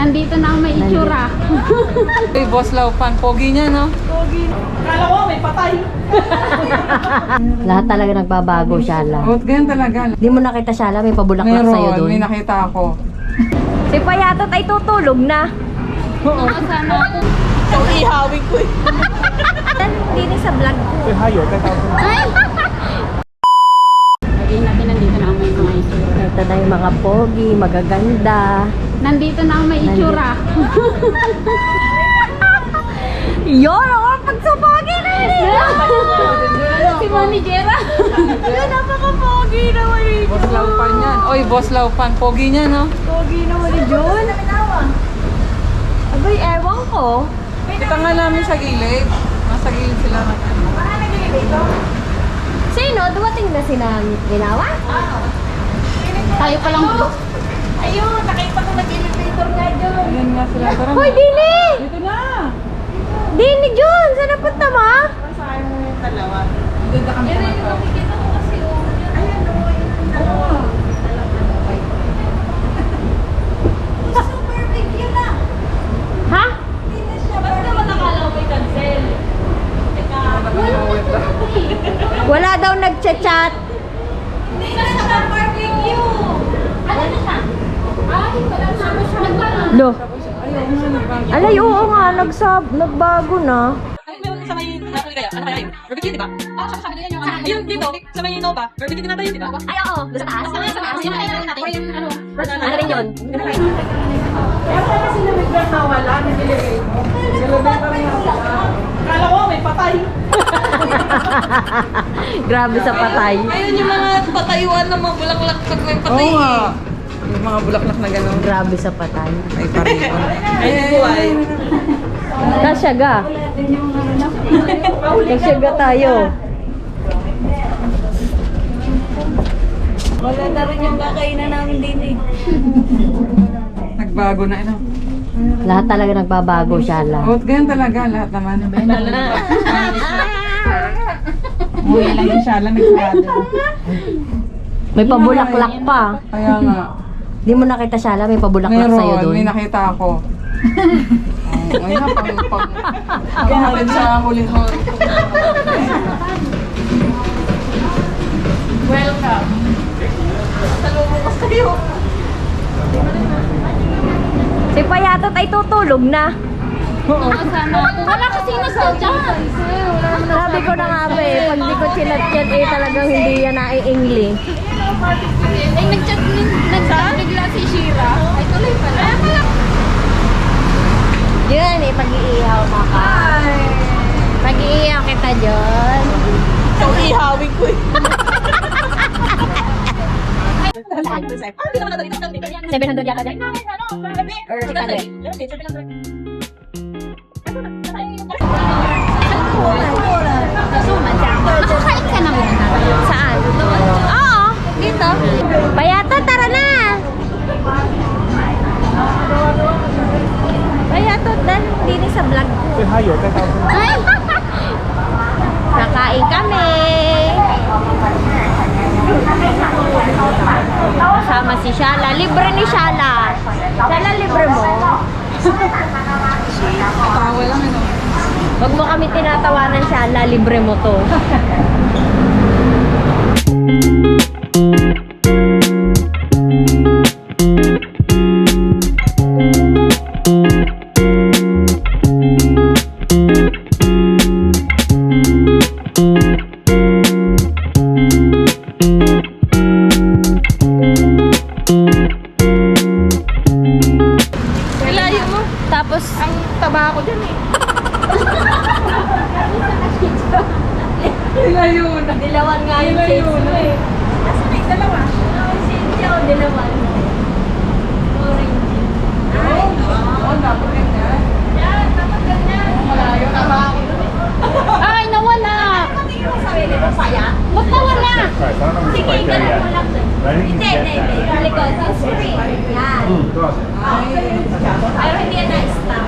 Nandito na ang may itsura. Hey, Boss Laupan, pogi niya, no? Pogi. Kala ko may patay. Lahat talaga nagbabago, Shala. Ba't ganyan talaga? Di mo nakita, Shala, may pabulaklak sa'yo doon. May nakita ako. Si Payatot ay tutulog na. Oo, sana ako. So, ihawin ko eh. Hindi sa vlog ko. Ay! Sabihin natin, nandito na ang may mga itsura. Ito na yung mga pogi, magaganda. Nandito na ang may itsura. Yun, ako pag sa pogi na Si Manijera. Yun, napaka-pogi naman ni Boss Laupan yan. Oy, Boss Laupan, pogi niya, no? Pogi naman ni Jun. Abay, ewan ko. Kita nga namin sa gilid. Nasa gilid sila. Sino? Dumating na si Ginawa? Tayo pa lang. Ayun, nakita ko nag-elevator nga dyan. Ayan nga sila. Tara Hoy, na. Dili! Dito na. Dini, Jun! Saan napunta mo? Saan mo yung dalawa? Ganda kami sa mata. Super big yun ah. Ha? Ba't naman nakala ko yung cancel? Teka. Wala daw nagchat-chat. Hindi na siya barbecue. Ano na siya? Ay, wala na siya. Nagbago. Lo. Ayaw nga, nagbago. Alay, oo nga. Nagbago na. Ay, meron sa may nakakagaya. Ano kaya yun? Barbecue, di ba? Sabi nila yung Ayun, dito. Sa may Nova. Barbecue din natin yun, di ba? Ay, oo. Doon sa taas. Sa taas. Yung kailangan natin. Yung ano. Ano rin yun? Kaya pala sila biglang nawala. Elevator nga. Kala ko may patay. Grabe sa patay. Ayun yung mga patayuan ng mga bulaklak pag may patay. Oo nga. Yung mga bulaklak na gano'n. Grabe sa patay. Ay, pariwan. Ay, buhay. Kasyaga. Kasyaga tayo. Wala na rin yung kakainan namin din eh. Nagbago na, ano? Lahat talaga nagbabago, Shala. Ba't ganyan talaga? Lahat naman. Uy, lang yung siya lang nagsarado. May pabulaklak pa. Kaya nga. Di mo nakita, Shala, may pabulaklak sa'yo Meron, doon. may nakita ako. Ngayon na, pag sa huling hall. Welcome. Salubong ko sa'yo. Si Payatot ay tutulog na. Oo, sana ako. Wala kasi nasadya. Sabi ko na nga ba eh, pag di ko chinat-chat eh talagang hindi yan nai-ingli. Ay, nag-chat bigla si Shira. Ay, tuloy pala. Yun eh, pag-iihaw ka ka. Pag-iihaw kita dyan. So, ihawin ko eh. 700 yata dyan. Or 600. Nakakain ka na muna. Saan? Oo, dito. Payatot, tara na! Payatot, dan dito sa vlog ko. Ay! Kakain kami. Kasama si Shala. Libre ni Shala. Shala, libre mo. Tawa lang, ano? Huwag mo kami tinatawanan, Shala. Libre mo to. Ilayo mo. Tapos, Ang taba ko dyan eh. Ilayo na. dilawan nga yung Ilayo shades mo na. eh. Nasa may dalawa. Siya o dilawan. Orange. Oo, dapat ganyan. Yan, dapat ganyan. Malayo na ba ako? Ay, nawala. Patingin mo sa sarili mo, saya. Ba't nawala? Sige, ganun mo lang doon. Hindi. Likod. Yan. Pero hindi yan na-stop.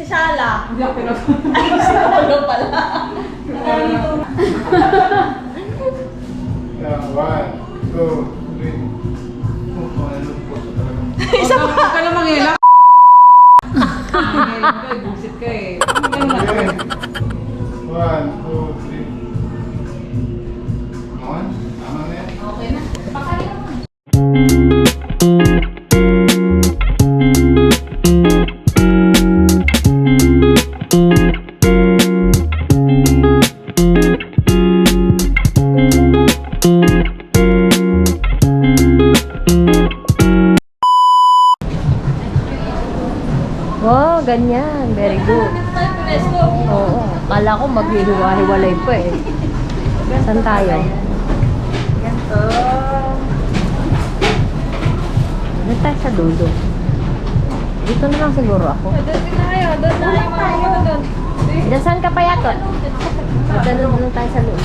sala. Hindi ako pinag... Ano pala? Yeah, 1, 2, 3. Oh, ano po sa talagang. Isa pa. Huwag ka na manghila. Manghila ka, busit ka eh. Okay. 1, 2, 3. On? Tama na yan. Okay na. Pakaya mo. Wow, ganyan. Very good. Oo. Kala ko maghihiwa-hiwalay pa eh. Saan tayo? Doon tayo sa dulo. Dito na lang siguro ako. Doon na kayo. Doon na kayo. Mga doon. Diyan saan ka pa yatot? Doon lang tayo sa loob.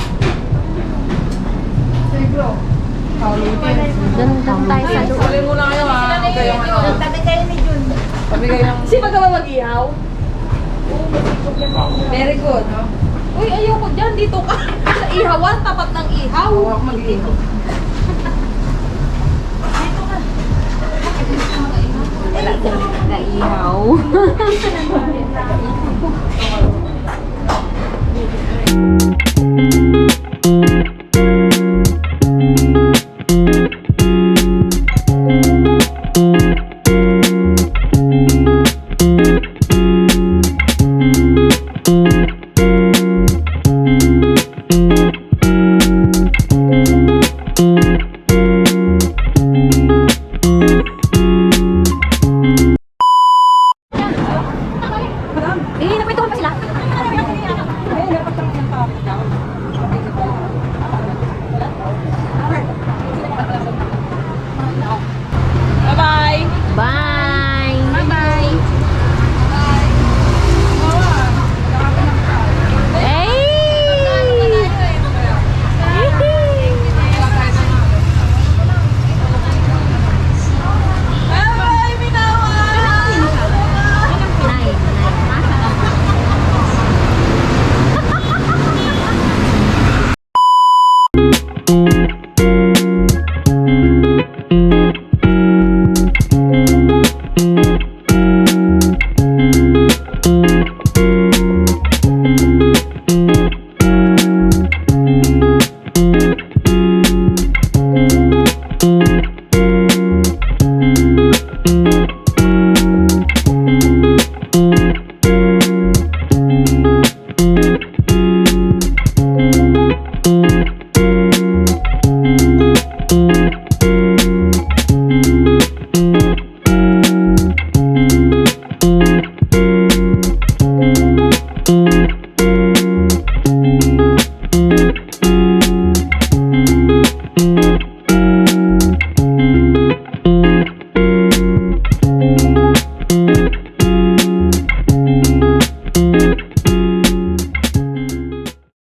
Doon tayo sa loob. Tuloy muna kayo ha. Huwag kayong ano. Tabi kayo ni Jun. Sabi kayo ng... Sino ka ba mag-ihaw? Very good. Uy, ayoko dyan. Dito ka. Sa ihawan. Tapat ng ihaw. Huwag mag-iho. Naihaw.